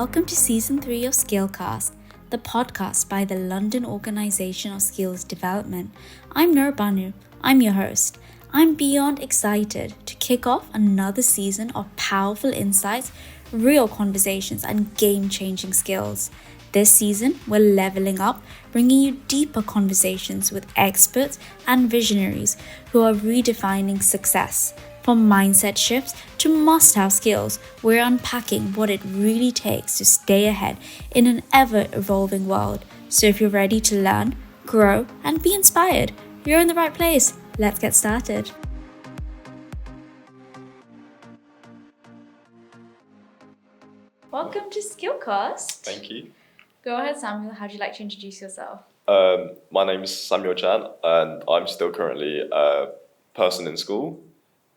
Welcome to Season 3 of Skillcast, the podcast by the London Organisation of Skills Development. I'm Nurbanu, I'm your host. I'm beyond excited to kick off another season of powerful insights, real conversations, and game-changing skills. This season, we're leveling up, bringing you deeper conversations with experts and visionaries who are redefining success. From mindset shifts to must-have skills, we're unpacking what it really takes to stay ahead in an ever-evolving world. So if you're ready to learn, grow, and be inspired, you're in the right place. Let's get started. Welcome to Skillcast. Thank you. Go ahead, Samuel. How would you like to introduce yourself? My name is Samuel Chan, and I'm still currently a person in school.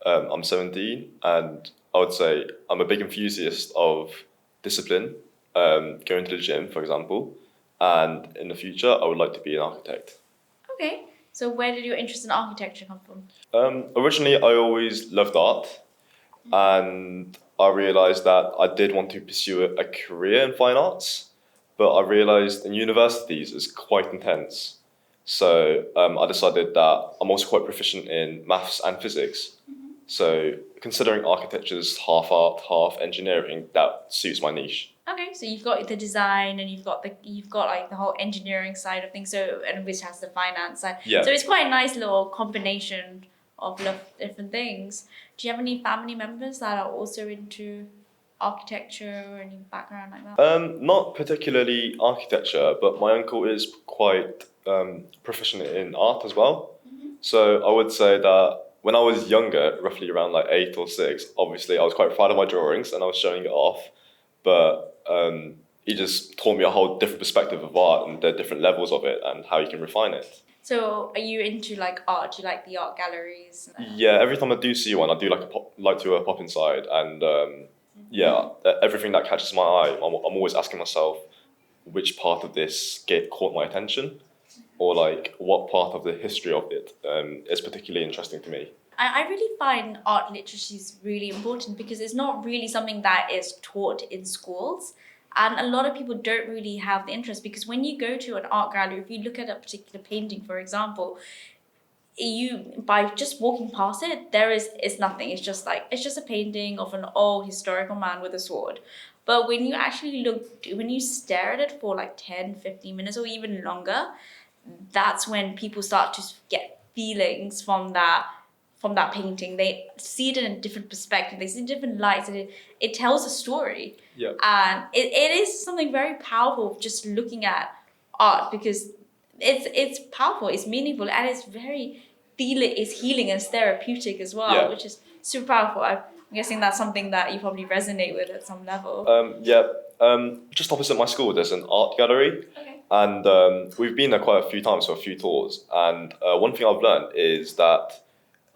I'm 17, and I would say I'm a big enthusiast of discipline, going to the gym, for example, and in the future, I would like to be an architect. Okay, so where did your interest in architecture come from? Originally, I always loved art, and I realised that I did want to pursue a career in fine arts, but I realised in universities it's quite intense. So I decided that I'm also quite proficient in maths and physics. So considering architecture's half art, half engineering, that suits my niche. Okay, so you've got the design and you've got like the whole engineering side of things, so and which has the finance side. Yeah. So it's quite a nice little combination of different things. Do you have any family members that are also into architecture or any background like that? Not particularly architecture, but my uncle is quite proficient in art as well. So I would say that when I was younger, roughly around like 8 or 6, obviously I was quite proud of my drawings and I was showing it off. But he just taught me a whole different perspective of art and the different levels of it and how you can refine it. So are you into like art? Do you like the art galleries? Yeah, every time I do see one, I do like to pop inside, and everything that catches my eye, I'm always asking myself which part of this caught my attention, or like what part of the history of it is particularly interesting to me. I really find art literacy is really important because it's not really something that is taught in schools. And a lot of people don't really have the interest because when you go to an art gallery, if you look at a particular painting, for example, you by just walking past it, it's nothing. It's just a painting of an old historical man with a sword. But when you actually when you stare at it for like 10, 15 minutes or even longer, that's when people start to get feelings from that painting. They see it in a different perspective. They see different lights, and it tells a story. Yeah. And it is something very powerful just looking at art because it's powerful, it's meaningful, and it's healing and it's therapeutic as well, Yeah. which is super powerful. I'm guessing that's something that you probably resonate with at some level. Just opposite my school, there's an art gallery. Okay. And we've been there quite a few times for a few tours. And one thing I've learned is that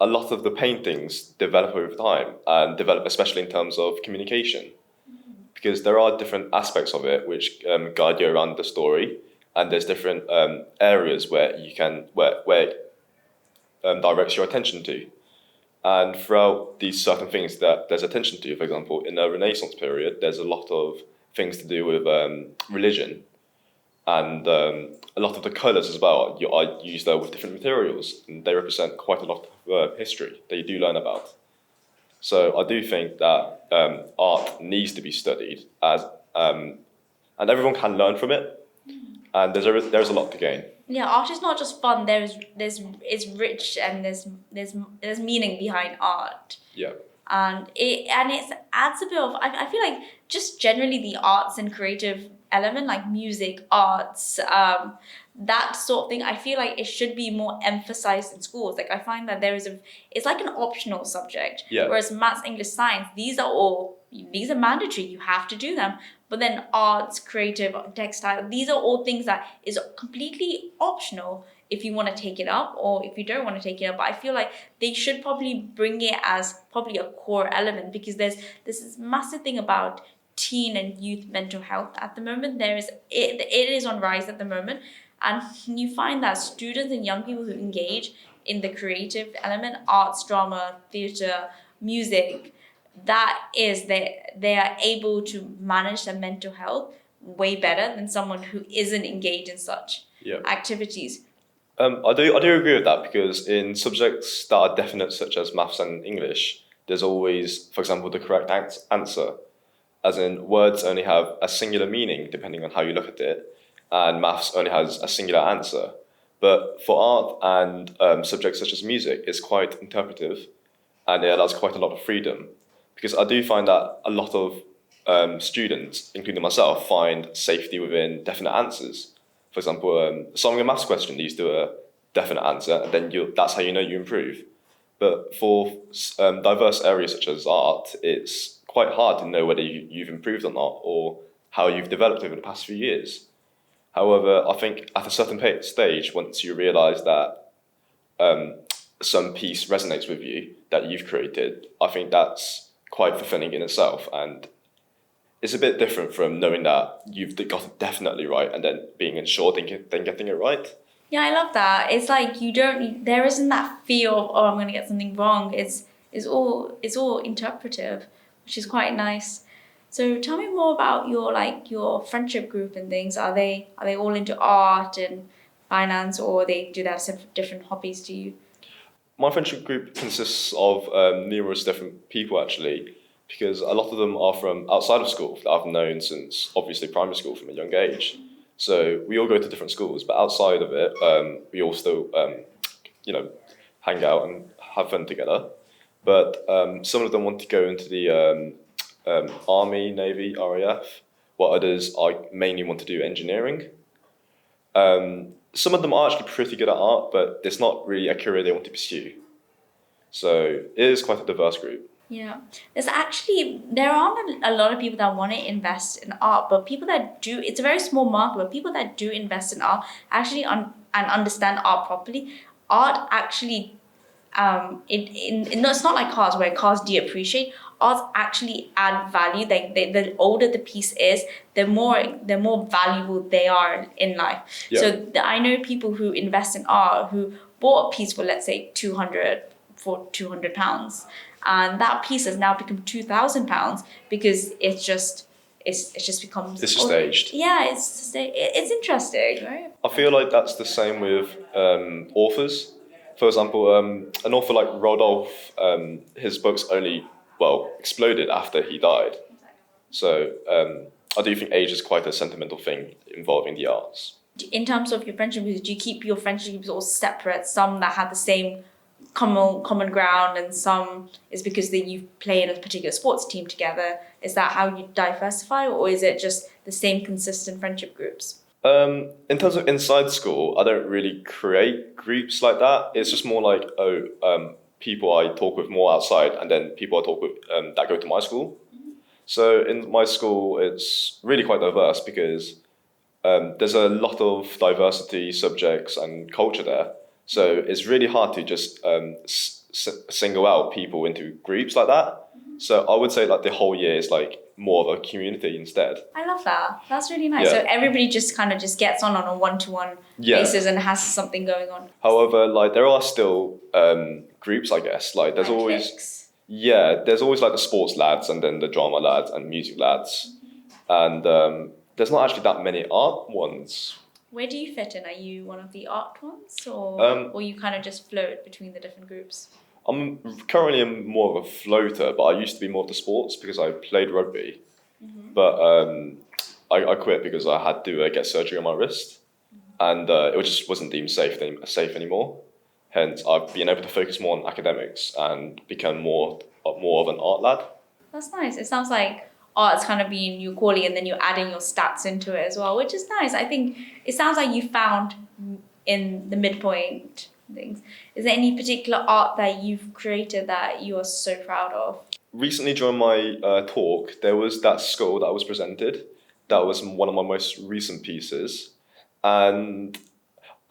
a lot of the paintings develop over time and develop especially in terms of communication. Because there are different aspects of it which guide you around the story. And there's different areas where you can, where it directs your attention to. And throughout these certain things that there's attention to, for example, in the Renaissance period, there's a lot of things to do with religion. And a lot of the colours as well are used with different materials, and they represent quite a lot of history that you do learn about. So I do think that art needs to be studied and everyone can learn from it, and there's a lot to gain. Yeah, art is not just fun. It's rich and there's meaning behind art. Yeah. And it adds a bit of I feel like just generally the arts and creative element like music, arts, that sort of thing, I feel like it should be more emphasized in schools. Like I find that it's like an optional subject. Yeah. Whereas maths, English, science, these are mandatory, you have to do them. But then arts, creative, textile, these are all things that is completely optional if you want to take it up or if you don't want to take it up. But I feel like they should probably bring it as probably a core element because there's this massive thing about teen and youth mental health at the moment. It is on rise at the moment, and you find that students and young people who engage in the creative element, arts, drama, theatre, music, that is they are able to manage their mental health way better than someone who isn't engaged in such activities. I do agree with that, because in subjects that are definite, such as maths and English, there's always, for example, the correct answer. As in, words only have a singular meaning depending on how you look at it, and maths only has a singular answer. But for art and subjects such as music, it's quite interpretive, and it allows quite a lot of freedom. Because I do find that a lot of students, including myself, find safety within definite answers. For example, solving a maths question leads to a definite answer, and then that's how you know you improve. But for diverse areas such as art, it's quite hard to know whether you've improved or not, or how you've developed over the past few years. However, I think at a certain stage, once you realise that some piece resonates with you that you've created, I think that's quite fulfilling in itself. And it's a bit different from knowing that you've got it definitely right and then being unsure, then getting it right. Yeah, I love that. It's like there isn't that fear of, oh, I'm going to get something wrong. It's all interpretive, which is quite nice. So tell me more about your friendship group and things. Are they all into art and finance, or do they have some different hobbies? Do you? My friendship group consists of numerous different people, actually, because a lot of them are from outside of school that I've known since obviously primary school from a young age. So we all go to different schools, but outside of it, we all still, hang out and have fun together. But some of them want to go into the Army, Navy, RAF, while others I mainly want to do engineering. Some of them are actually pretty good at art, but it's not really a career they want to pursue. So it is quite a diverse group. Yeah, there aren't a lot of people that want to invest in art, but people that do, it's a very small market, but people that do invest in art actually and understand art properly, art actually, no, it's not like cars where cars depreciate. Arts actually add value. The older the piece is, the more valuable they are in life. Yeah. So I know people who invest in art who bought a piece for, let's say, £200, and that piece has now become £2,000 because it's just becomes. It's just aged. Yeah, it's interesting, right? I feel like that's the same with authors. For example, an author like Rodolphe, his books only, exploded after he died. So I do think age is quite a sentimental thing involving the arts. In terms of your friendship groups, do you keep your friendship groups all separate? Some that have the same common ground, and some is because you play in a particular sports team together. Is that how you diversify, or is it just the same consistent friendship groups? In terms of inside school, I don't really create groups like that. It's just more like, people I talk with more outside, and then people I talk with that go to my school. So in my school, it's really quite diverse, because there's a lot of diversity, subjects, and culture there. So it's really hard to just single out people into groups like that. So I would say like the whole year is like more of a community instead. I love that. That's really nice. Yeah. So everybody just kind of just gets on a one-to-one basis and has something going on. However, like there are still groups, I guess. Like there's always cliques. there's always like the sports lads, and then the drama lads and music lads, and there's not actually that many art ones. Where do you fit in? Are you one of the art ones, or you kind of just float between the different groups? I'm currently more of a floater, but I used to be more of the sports because I played rugby. But I quit because I had to get surgery on my wrist, and it just wasn't deemed safe anymore. Hence, I've been able to focus more on academics and become more of an art lad. That's nice. It sounds like art's kind of being your calling, and then you're adding your stats into it as well, which is nice. I think it sounds like you found in the midpoint things. Is there any particular art that you've created that you are so proud of? Recently, during my talk, there was that skull that was presented. That was one of my most recent pieces. And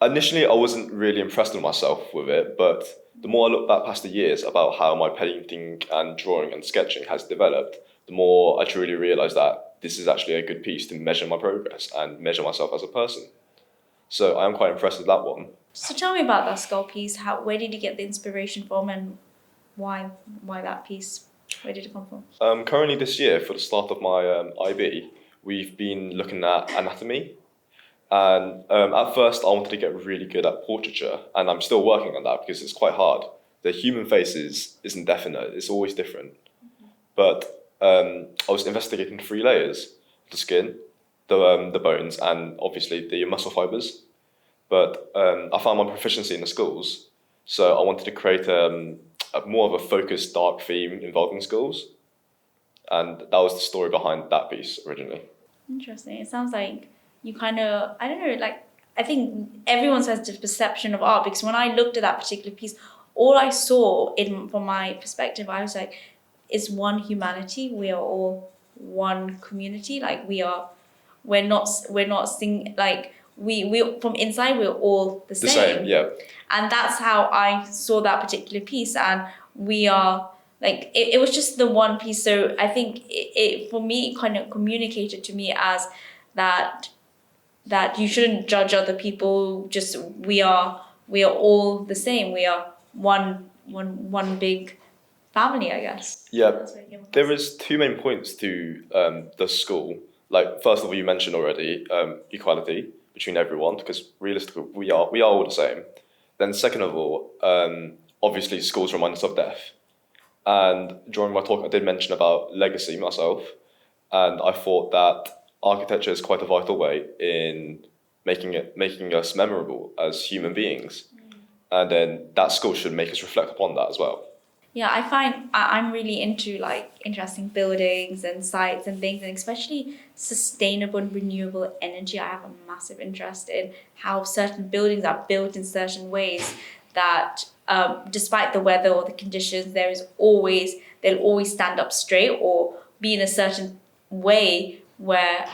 initially, I wasn't really impressed with myself with it, but the more I look back past the years about how my painting and drawing and sketching has developed, the more I truly realised that this is actually a good piece to measure my progress and measure myself as a person. So I am quite impressed with that one. So tell me about that skull piece. Where did you get the inspiration from, and why that piece? Where did it come from? Currently this year, for the start of my IB, we've been looking at anatomy. And at first, I wanted to get really good at portraiture, and I'm still working on that because it's quite hard. The human face is indefinite; it's always different. But I was investigating 3 layers: the skin, the bones, and obviously the muscle fibers. But I found my proficiency in the schools, so I wanted to create a more of a focused, dark theme involving schools, and that was the story behind that piece originally. Interesting. It sounds like you kind of, I don't know, like, I think everyone has this perception of art because when I looked at that particular piece, all I saw from my perspective, I was like, it's one humanity. We are all one community. Like we're not like we from inside we're all the The same. same, yeah. And that's how I saw that particular piece. And we are like it was just the one piece. So I think it for me it kind of communicated to me as that you shouldn't judge other people. Just we are all the same. We are one big family, I guess. Yeah, That's what it came across. there is two main points to the school. Like, first of all, you mentioned already equality between everyone, because realistically, we are all the same. Then, second of all, obviously, schools remind us of death. And during my talk, I did mention about legacy myself, and I thought that architecture is quite a vital way in making us memorable as human beings. And then that school should make us reflect upon that as well. Yeah, I find I'm really into like interesting buildings and sites and things, and especially sustainable and renewable energy. I have a massive interest in how certain buildings are built in certain ways that, despite the weather or the conditions, they'll always stand up straight or be in a certain way where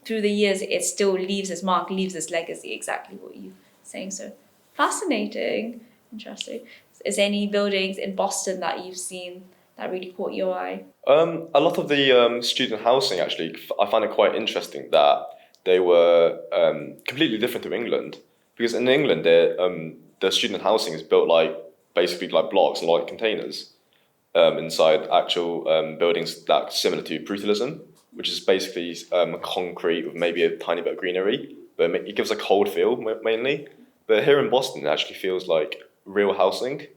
through the years it still leaves its mark, leaves its legacy. Exactly what you're saying. So fascinating, interesting. Is there any buildings in Boston that you've seen that really caught your eye? A lot of the student housing, actually, I find it quite interesting that they were completely different to England. Because in England, the student housing is built like basically like blocks and like containers inside actual buildings that's similar to brutalism, which is basically concrete with maybe a tiny bit of greenery, but it gives a cold feel mainly. But here in Boston, it actually feels like real housing,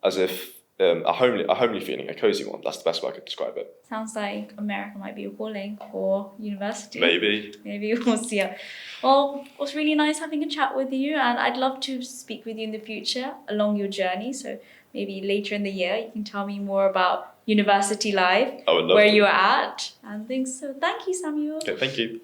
as if a homely feeling, a cozy one. That's the best way I could describe it. Sounds like America might be a calling for university. Maybe. We'll see. Well, it was really nice having a chat with you, and I'd love to speak with you in the future along your journey. So maybe later in the year, you can tell me more about university life, I would love where to. you were at, and things. So thank you, Samuel. Okay, thank you.